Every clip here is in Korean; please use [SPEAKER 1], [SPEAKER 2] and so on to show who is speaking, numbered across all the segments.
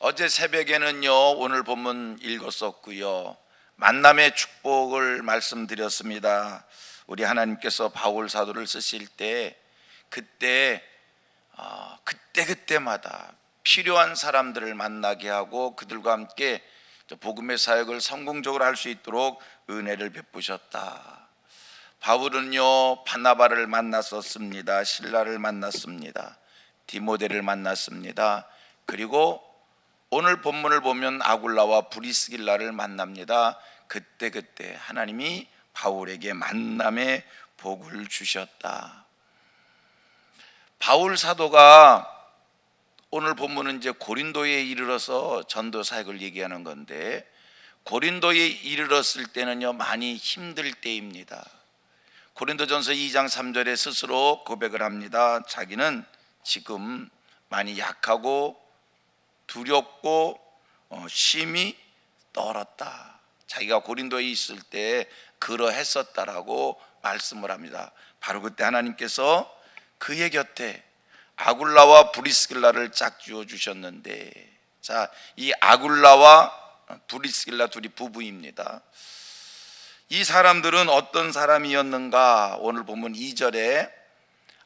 [SPEAKER 1] 어제 새벽에는요, 오늘 본문 읽었었고요, 만남의 축복을 말씀드렸습니다. 우리 하나님께서 바울 사도를 쓰실 때 그때마다 필요한 사람들을 만나게 하고 그들과 함께 복음의 사역을 성공적으로 할 수 있도록 은혜를 베푸셨다. 바울은요, 바나바를 만났었습니다. 실라를 만났습니다. 디모데를 만났습니다. 그리고 오늘 본문을 보면 아굴라와 브리스길라를 만납니다. 그때 하나님이 바울에게 만남의 복을 주셨다. 바울 사도가 오늘 본문은 이제 고린도에 이르러서 전도 사역을 얘기하는 건데, 고린도에 이르렀을 때는요, 많이 힘들 때입니다. 고린도전서 2장 3절에 스스로 고백을 합니다. 자기는 지금 많이 약하고 두렵고 심히 떨었다. 자기가 고린도에 있을 때 그러했었다라고 말씀을 합니다. 바로 그때 하나님께서 그의 곁에 아굴라와 브리스길라를 짝지어 주셨는데, 자, 이 아굴라와 브리스길라 둘이 부부입니다. 이 사람들은 어떤 사람이었는가? 오늘 보면 2절에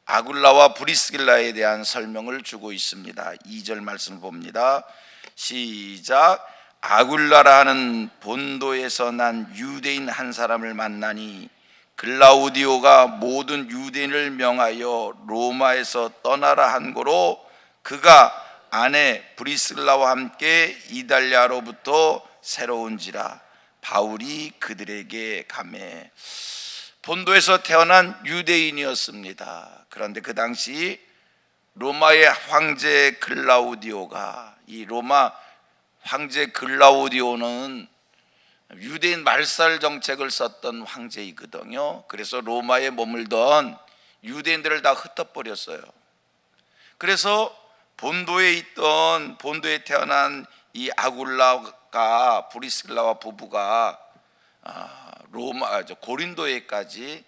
[SPEAKER 1] 아굴라와 브리스길라에 대한 설명을 주고 있습니다. 2절 말씀을 봅니다. 시작. 아굴라라 하는 본도에서 난 유대인 한 사람을 만나니 글라우디오가 모든 유대인을 명하여 로마에서 떠나라 한 고로 그가 아내 브리스길라와 함께 이달리아로부터 새로운지라. 바울이 그들에게 가매. 본도에서 태어난 유대인이었습니다. 그런데 그 당시 로마의 황제 글라우디오가, 이 로마 황제 글라우디오는 유대인 말살 정책을 썼던 황제이거든요. 그래서 로마에 머물던 유대인들을 다 흩어버렸어요. 그래서 본도에 태어난 이 아굴라가 브리스길라와 부부가 고린도에까지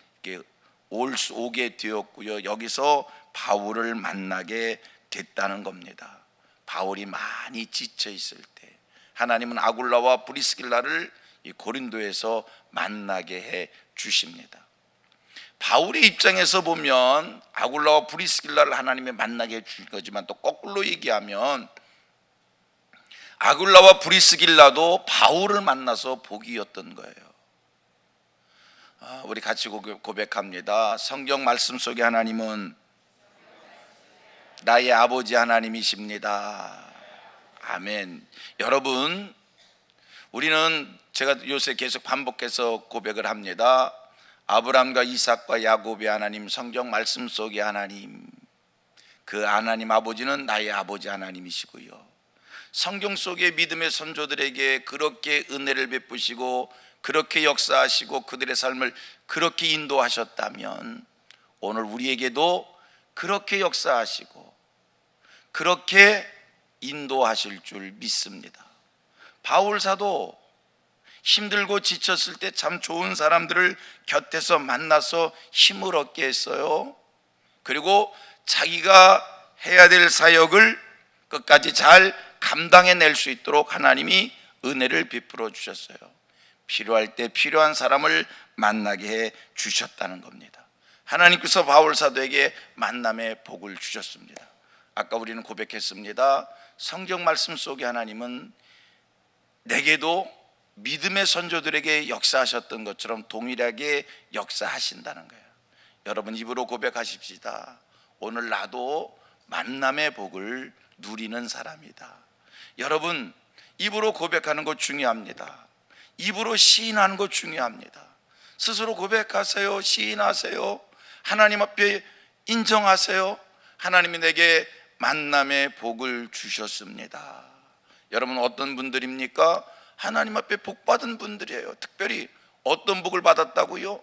[SPEAKER 1] 오게 되었고요. 여기서 바울을 만나게 됐다는 겁니다. 바울이 많이 지쳐 있을 때 하나님은 아굴라와 브리스길라를 이 고린도에서 만나게 해 주십니다. 바울의 입장에서 보면 아굴라와 브리스길라를 하나님이 만나게 해 주신 거지만, 또 거꾸로 얘기하면 아굴라와 브리스길라도 바울을 만나서 복이었던 거예요. 우리 같이 고백합니다. 성경 말씀 속에 하나님은 나의 아버지 하나님이십니다. 아멘. 여러분, 우리는, 제가 요새 계속 반복해서 고백을 합니다. 아브람과 이삭과 야곱의 하나님, 성경 말씀 속의 하나님, 그 하나님 아버지는 나의 아버지 하나님이시고요, 성경 속의 믿음의 선조들에게 그렇게 은혜를 베푸시고 그렇게 역사하시고 그들의 삶을 그렇게 인도하셨다면 오늘 우리에게도 그렇게 역사하시고 그렇게 인도하실 줄 믿습니다. 바울 사도 힘들고 지쳤을 때 참 좋은 사람들을 곁에서 만나서 힘을 얻게 했어요. 그리고 자기가 해야 될 사역을 끝까지 잘 감당해낼 수 있도록 하나님이 은혜를 베풀어 주셨어요. 필요할 때 필요한 사람을 만나게 해 주셨다는 겁니다. 하나님께서 바울 사도에게 만남의 복을 주셨습니다. 아까 우리는 고백했습니다. 성경 말씀 속에 하나님은 내게도 믿음의 선조들에게 역사하셨던 것처럼 동일하게 역사하신다는 거예요. 여러분, 입으로 고백하십시다. 오늘 나도 만남의 복을 누리는 사람이다. 여러분, 입으로 고백하는 것 중요합니다. 입으로 시인하는 것 중요합니다. 스스로 고백하세요. 시인하세요. 하나님 앞에 인정하세요. 하나님이 내게 만남의 복을 주셨습니다. 여러분, 어떤 분들입니까? 하나님 앞에 복 받은 분들이에요. 특별히 어떤 복을 받았다고요?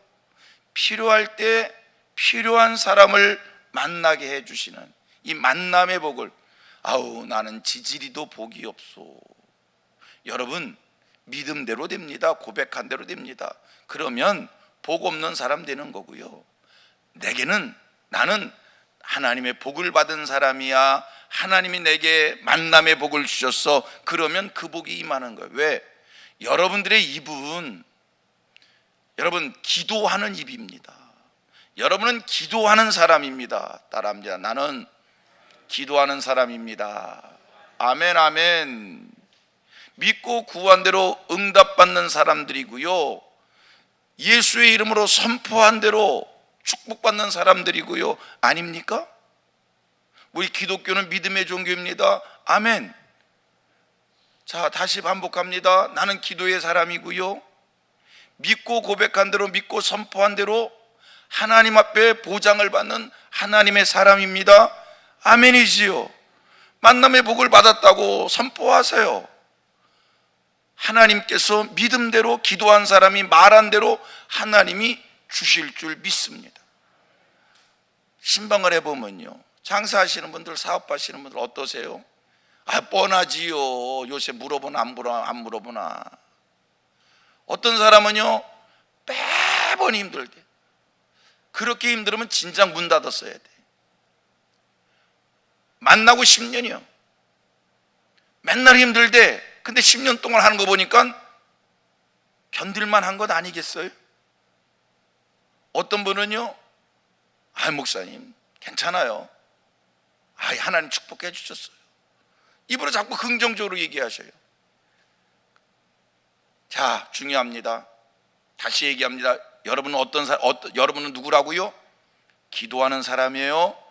[SPEAKER 1] 필요할 때 필요한 사람을 만나게 해주시는 이 만남의 복을. 나는 지지리도 복이 없소. 여러분, 믿음대로 됩니다. 고백한 대로 됩니다. 그러면 복 없는 사람 되는 거고요, 나는 하나님의 복을 받은 사람이야, 하나님이 내게 만남의 복을 주셨어. 그러면 그 복이 임하는 거예요. 왜? 여러분들의 입은 여러분 기도하는 입입니다. 여러분은 기도하는 사람입니다. 따라합니다. 나는 기도하는 사람입니다. 아멘, 아멘. 믿고 구한 대로 응답받는 사람들이고요, 예수의 이름으로 선포한 대로 축복받는 사람들이고요, 아닙니까? 우리 기독교는 믿음의 종교입니다. 아멘. 자, 다시 반복합니다. 나는 기도의 사람이고요, 믿고 고백한 대로, 믿고 선포한 대로 하나님 앞에 보장을 받는 하나님의 사람입니다. 아멘이지요. 만남의 복을 받았다고 선포하세요. 하나님께서 믿음대로 기도한 사람이 말한 대로 하나님이 주실 줄 믿습니다. 신방을 해보면요, 장사하시는 분들, 사업하시는 분들 어떠세요? 아, 뻔하지요. 요새 물어보나 안 물어보나. 어떤 사람은요, 매번 힘들대. 그렇게 힘들으면 진작 문 닫았어야 돼. 만나고 10년이요. 맨날 힘들대. 근데 10년 동안 하는 거 보니까 견딜만 한 것 아니겠어요? 어떤 분은요, 아, 목사님 괜찮아요. 아, 하나님 축복해 주셨어요. 입으로 자꾸 긍정적으로 얘기하셔요. 자, 중요합니다. 다시 얘기합니다. 여러분은 여러분은 누구라고요? 기도하는 사람이에요.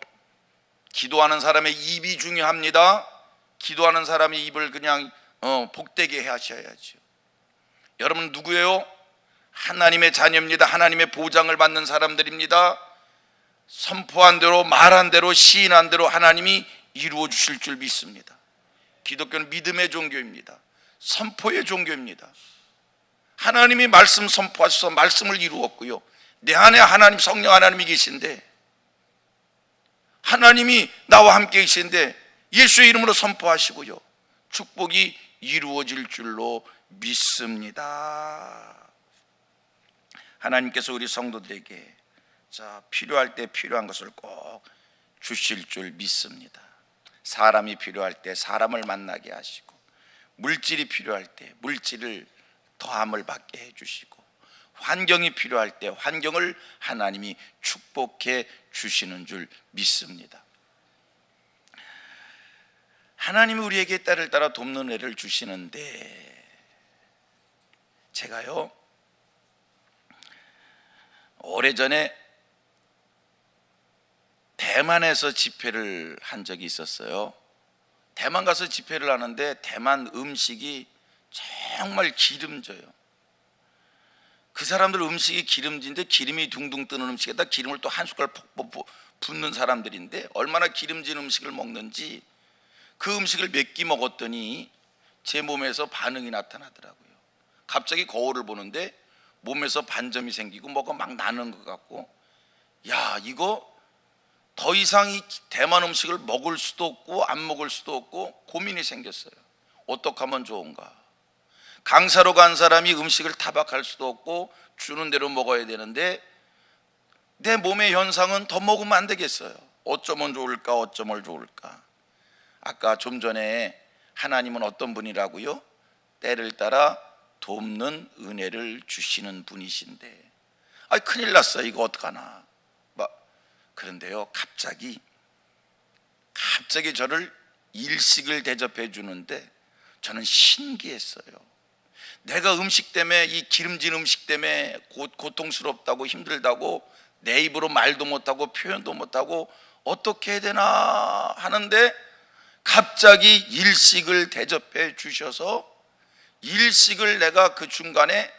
[SPEAKER 1] 기도하는 사람의 입이 중요합니다. 기도하는 사람의 입을 그냥 복되게 하셔야죠. 여러분 누구예요? 하나님의 자녀입니다. 하나님의 보장을 받는 사람들입니다. 선포한 대로, 말한 대로, 시인한 대로 하나님이 이루어 주실 줄 믿습니다. 기독교는 믿음의 종교입니다. 선포의 종교입니다. 하나님이 말씀 선포하셔서 말씀을 이루었고요, 내 안에 하나님, 성령 하나님이 계신데, 하나님이 나와 함께 계신데 예수의 이름으로 선포하시고요, 축복이 이루어질 줄로 믿습니다. 하나님께서 우리 성도들에게 필요할 때 필요한 것을 꼭 주실 줄 믿습니다. 사람이 필요할 때 사람을 만나게 하시고, 물질이 필요할 때 물질을 더함을 받게 해주시고, 환경이 필요할 때 환경을 하나님이 축복해 주시는 줄 믿습니다. 하나님이 우리에게 때를 따라 돕는 애를 주시는데, 제가요 오래전에 대만에서 집회를 한 적이 있었어요. 대만 가서 집회를 하는데 대만 음식이 정말 기름져요. 그 사람들 음식이 기름진데, 기름이 둥둥 뜨는 음식에다 기름을 또 한 숟갈 푹 붓는 사람들인데, 얼마나 기름진 음식을 먹는지 그 음식을 몇 끼 먹었더니 제 몸에서 반응이 나타나더라고요. 갑자기 거울을 보는데 몸에서 반점이 생기고 뭐가 막 나는 것 같고, 야, 이거 더 이상 이 대만 음식을 먹을 수도 없고 안 먹을 수도 없고 고민이 생겼어요. 어떻게 하면 좋은가? 강사로 간 사람이 음식을 타박할 수도 없고 주는 대로 먹어야 되는데, 내 몸의 현상은 더 먹으면 안 되겠어요. 어쩌면 좋을까, 어쩌면 좋을까. 아까 좀 전에 하나님은 어떤 분이라고요? 때를 따라 돕는 은혜를 주시는 분이신데, 아, 큰일 났어, 이거 어떡하나. 그런데요, 갑자기 저를 일식을 대접해 주는데 저는 신기했어요. 내가 음식 때문에, 이 기름진 음식 때문에 고통스럽다고 힘들다고 내 입으로 말도 못하고 표현도 못하고 어떻게 해야 되나 하는데, 갑자기 일식을 대접해 주셔서 일식을 내가 그 중간에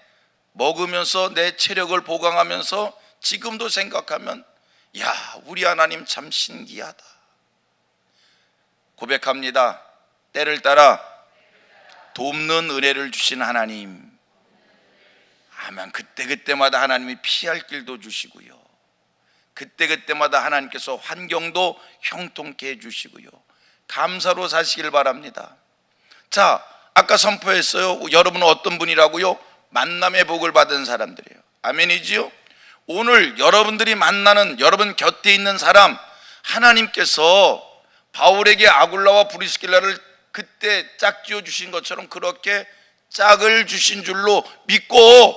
[SPEAKER 1] 먹으면서 내 체력을 보강하면서 지금도 생각하면, 야, 우리 하나님 참 신기하다. 고백합니다. 때를 따라 돕는 은혜를 주신 하나님, 아멘. 그때마다 하나님이 피할 길도 주시고요, 그때마다 하나님께서 환경도 형통케 해주시고요, 감사로 사시길 바랍니다. 자, 아까 선포했어요. 여러분은 어떤 분이라고요? 만남의 복을 받은 사람들이에요. 아멘이지요? 오늘 여러분들이 만나는, 여러분 곁에 있는 사람, 하나님께서 바울에게 아굴라와 브리스길라를 그때 짝지어 주신 것처럼 그렇게 짝을 주신 줄로 믿고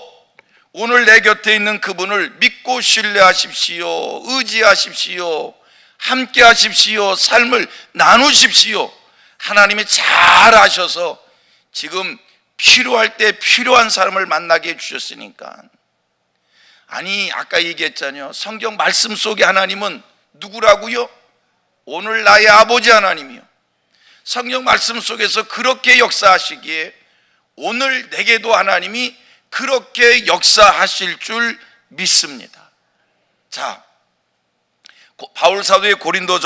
[SPEAKER 1] 오늘 내 곁에 있는 그분을 믿고 신뢰하십시오. 의지하십시오. 함께 하십시오. 삶을 나누십시오. 하나님이 잘 아셔서 지금 필요할 때 필요한 사람을 만나게 해주셨으니까. 아니, 아까 얘기했잖아요. 성경 말씀 속에 하나님은 누구라고요? 오늘 나의 아버지 하나님이요. 성경 말씀 속에서 그렇게 역사하시기에 오늘 내게도 하나님이 그렇게 역사하실 줄 믿습니다. 자, 바울 사도의 고린도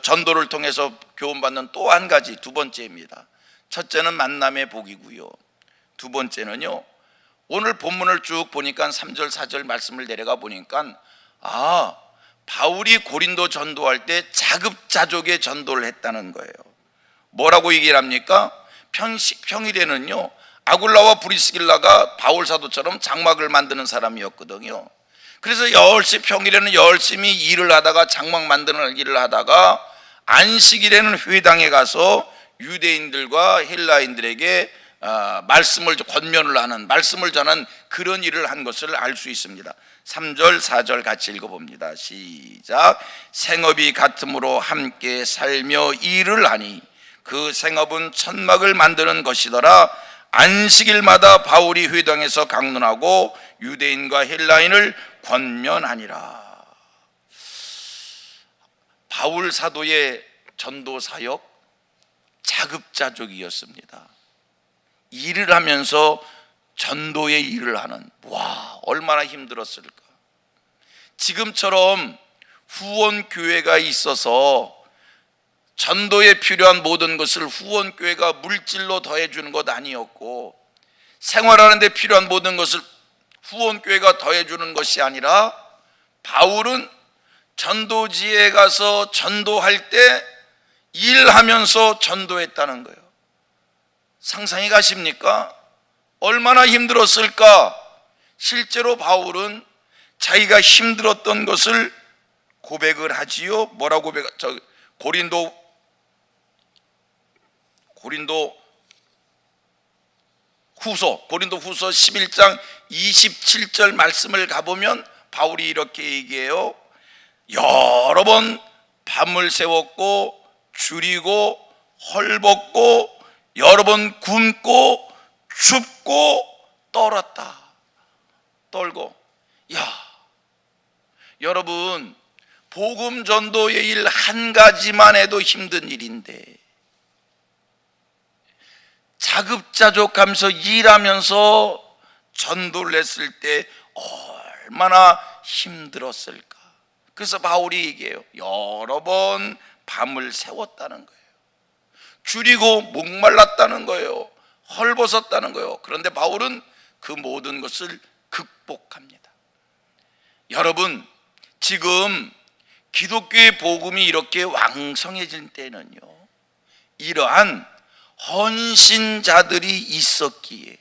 [SPEAKER 1] 전도를 통해서 교훈받는 또 한 가지, 두 번째입니다. 첫째는 만남의 복이고요. 두 번째는요, 오늘 본문을 쭉 보니까 3절 4절 말씀을 내려가 보니까 바울이 고린도 전도할 때 자급자족의 전도를 했다는 거예요. 뭐라고 얘기를 합니까? 평일에는요, 아굴라와 브리스길라가 바울 사도처럼 장막을 만드는 사람이었거든요. 그래서 평일에는 열심히 일을 하다가 장막 만드는 일을 하다가 안식일에는 회당에 가서 유대인들과 헬라인들에게 말씀을 권면을 하는, 말씀을 전하는 그런 일을 한 것을 알 수 있습니다. 3절 4절 같이 읽어봅니다. 시작. 생업이 같음으로 함께 살며 일을 하니 그 생업은 천막을 만드는 것이더라. 안식일마다 바울이 회당에서 강론하고 유대인과 헬라인을 권면하니라. 바울 사도의 전도 사역 자급자족이었습니다. 일을 하면서 전도의 일을 하는, 와, 얼마나 힘들었을까. 지금처럼 후원교회가 있어서 전도에 필요한 모든 것을 후원교회가 물질로 더해주는 것 아니었고, 생활하는 데 필요한 모든 것을 후원교회가 더해주는 것이 아니라 바울은 전도지에 가서 전도할 때 일하면서 전도했다는 거예요. 상상이 가십니까? 얼마나 힘들었을까? 실제로 바울은 자기가 힘들었던 것을 고백을 하지요. 뭐라고 고린도 후서 11장 27절 말씀을 가보면 바울이 이렇게 얘기해요. 여러 번 밤을 새웠고 줄이고 헐벗고 여러 번 굶고 춥고 떨고. 여러분, 복음 전도의 일 한 가지만 해도 힘든 일인데 자급자족하면서 일하면서 전도를 했을 때 얼마나 힘들었을까. 그래서 바울이 얘기해요. 여러 번 밤을 새웠다는 거예요. 줄이고 목말랐다는 거예요. 헐벗었다는 거예요. 그런데 바울은 그 모든 것을 극복합니다. 여러분, 지금 기독교의 복음이 이렇게 왕성해질 때는요, 이러한 헌신자들이 있었기에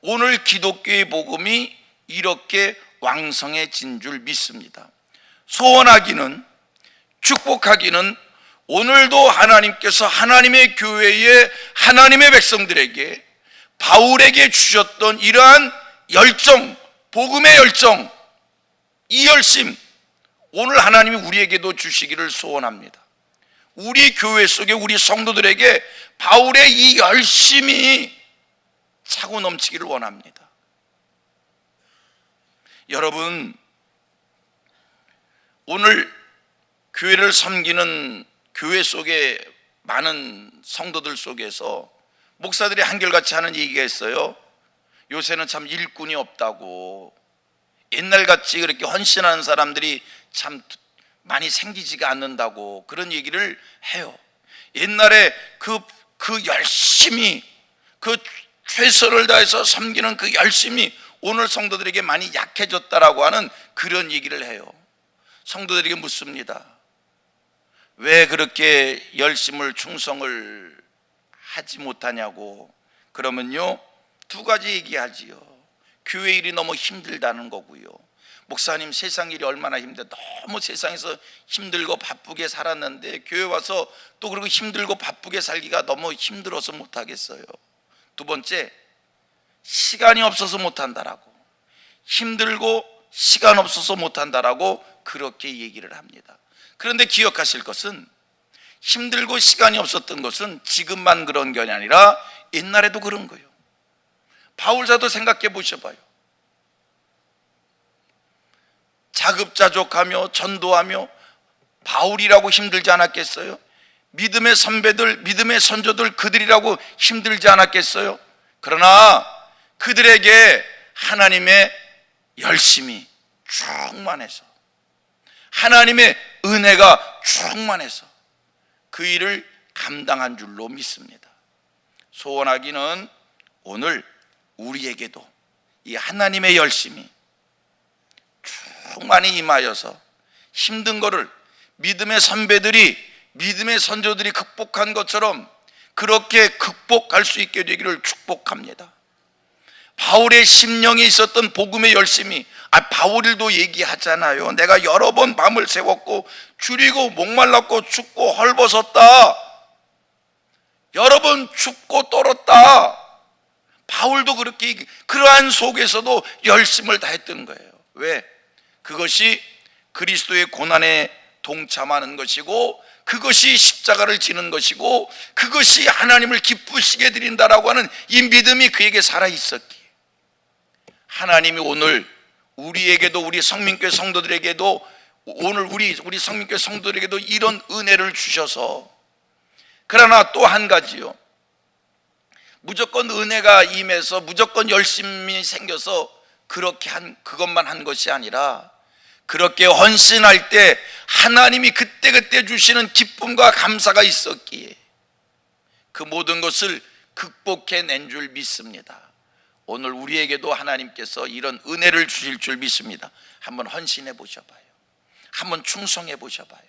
[SPEAKER 1] 오늘 기독교의 복음이 이렇게 왕성해진 줄 믿습니다. 소원하기는, 축복하기는 오늘도 하나님께서 하나님의 교회에, 하나님의 백성들에게 바울에게 주셨던 이러한 열정, 복음의 열정, 이 열심, 오늘 하나님이 우리에게도 주시기를 소원합니다. 우리 교회 속에 우리 성도들에게 바울의 이 열심이 차고 넘치기를 원합니다. 여러분, 오늘 교회를 섬기는 교회 속에 많은 성도들 속에서 목사들이 한결같이 하는 얘기가 있어요. 요새는 참 일꾼이 없다고, 옛날같이 그렇게 헌신하는 사람들이 참 많이 생기지가 않는다고 그런 얘기를 해요. 옛날에 그 열심히, 그 최선을 다해서 섬기는 그 열심이 오늘 성도들에게 많이 약해졌다라고 하는 그런 얘기를 해요. 성도들에게 묻습니다. 왜 그렇게 열심을, 충성을 하지 못하냐고. 그러면요, 두 가지 얘기하지요. 교회 일이 너무 힘들다는 거고요, 목사님 세상 일이 얼마나 힘들어, 너무 세상에서 힘들고 바쁘게 살았는데 교회 와서 또 그리고 힘들고 바쁘게 살기가 너무 힘들어서 못하겠어요. 두 번째, 시간이 없어서 못한다라고, 힘들고 시간 없어서 못한다라고 그렇게 얘기를 합니다. 그런데 기억하실 것은 힘들고 시간이 없었던 것은 지금만 그런 게 아니라 옛날에도 그런 거예요. 바울사도 생각해 보셔봐요. 자급자족하며 전도하며 바울이라고 힘들지 않았겠어요? 믿음의 선배들, 믿음의 선조들 그들이라고 힘들지 않았겠어요? 그러나 그들에게 하나님의 열심이 충만해서, 하나님의 은혜가 충만해서 그 일을 감당한 줄로 믿습니다. 소원하기는 오늘 우리에게도 이 하나님의 열심이 충만히 임하여서 힘든 거를 믿음의 선배들이, 믿음의 선조들이 극복한 것처럼 그렇게 극복할 수 있게 되기를 축복합니다. 바울의 심령에 있었던 복음의 열심이, 바울도 얘기하잖아요. 내가 여러 번 밤을 새웠고 줄이고 목말랐고 춥고 헐벗었다, 여러 번 춥고 떨었다. 바울도 그렇게, 그러한 속에서도 열심을 다했던 거예요. 왜? 그것이 그리스도의 고난에 동참하는 것이고, 그것이 십자가를 지는 것이고, 그것이 하나님을 기쁘시게 드린다라고 하는 이 믿음이 그에게 살아있었기에 하나님이 오늘 우리에게도, 우리 성민교회 성도들에게도, 오늘 우리 성민교회 성도들에게도 이런 은혜를 주셔서, 그러나 또 한 가지요, 무조건 은혜가 임해서 무조건 열심히 생겨서 그것만 한 것이 아니라, 그렇게 헌신할 때 하나님이 그때그때 주시는 기쁨과 감사가 있었기에 그 모든 것을 극복해낸 줄 믿습니다. 오늘 우리에게도 하나님께서 이런 은혜를 주실 줄 믿습니다. 한번 헌신해 보셔봐요. 한번 충성해 보셔봐요.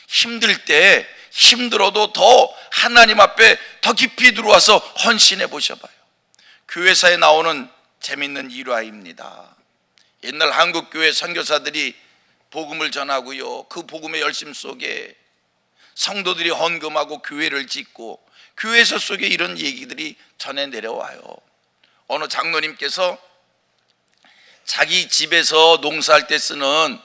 [SPEAKER 1] 힘들 때, 힘들어도 더 하나님 앞에 더 깊이 들어와서 헌신해 보셔봐요. 교회사에 나오는 재밌는 일화입니다. 옛날 한국교회 선교사들이 복음을 전하고요, 그 복음의 열심 속에 성도들이 헌금하고 교회를 짓고, 교회에서 속에 이런 얘기들이 전해 내려와요. 어느 장로님께서 자기 집에서 농사할 때 쓰는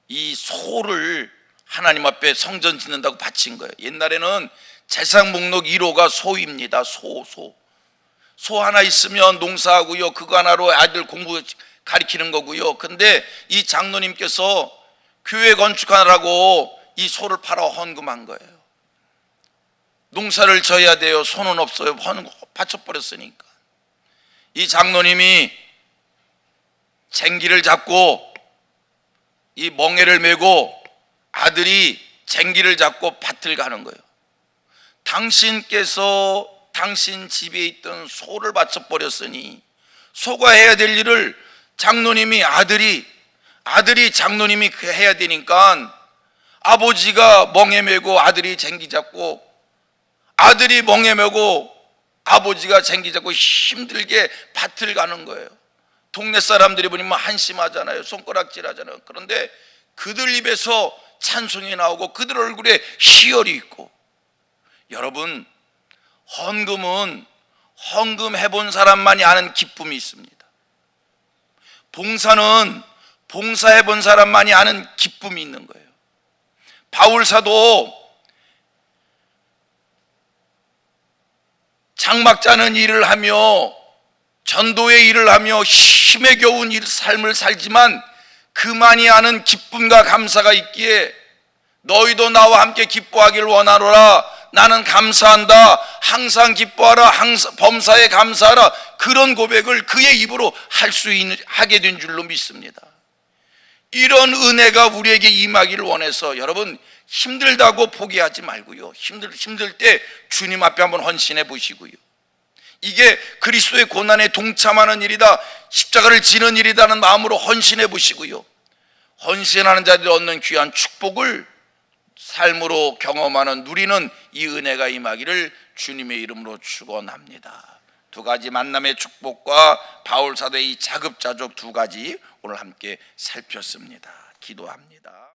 [SPEAKER 1] 이 소를 하나님 앞에 성전 짓는다고 바친 거예요. 옛날에는 재산 목록 1호가 소입니다. 소 하나 있으면 농사하고요, 그거 하나로 아이들 공부 가리키는 거고요. 근데 이 장로님께서 교회 건축하라고 이 소를 팔아 헌금한 거예요. 농사를 져야 돼요. 소는 없어요. 바쳐버렸으니까. 이 장로님이 쟁기를 잡고 이 멍에를 메고 아들이 쟁기를 잡고 밭을 가는 거예요. 당신께서 당신 집에 있던 소를 바쳐버렸으니 소가 해야 될 일을 장로님이, 아들이 장로님이 해야 되니까, 아버지가 멍에 메고 아들이 쟁기 잡고, 아들이 멍에 메고 아버지가 쟁기 잡고 힘들게 밭을 가는 거예요. 동네 사람들이 보면 한심하잖아요. 손가락질 하잖아요. 그런데 그들 입에서 찬송이 나오고 그들 얼굴에 희열이 있고, 여러분, 헌금은 헌금해 본 사람만이 아는 기쁨이 있습니다. 봉사는 봉사해 본 사람만이 아는 기쁨이 있는 거예요. 바울사도 장막 짜는 일을 하며 전도의 일을 하며 힘에 겨운 삶을 살지만 그만이 아는 기쁨과 감사가 있기에 너희도 나와 함께 기뻐하길 원하노라. 나는 감사한다. 항상 기뻐하라. 항상 범사에 감사하라. 그런 고백을 그의 입으로 하게 된 줄로 믿습니다. 이런 은혜가 우리에게 임하기를 원해서 여러분, 힘들다고 포기하지 말고요, 힘들 때 주님 앞에 한번 헌신해 보시고요, 이게 그리스도의 고난에 동참하는 일이다, 십자가를 지는 일이다는 마음으로 헌신해 보시고요, 헌신하는 자들이 얻는 귀한 축복을 삶으로 경험하는, 누리는 이 은혜가 임하기를 주님의 이름으로 축원합니다. 두 가지 만남의 축복과 바울 사도의 이 자급자족 두 가지 오늘 함께 살폈습니다. 기도합니다.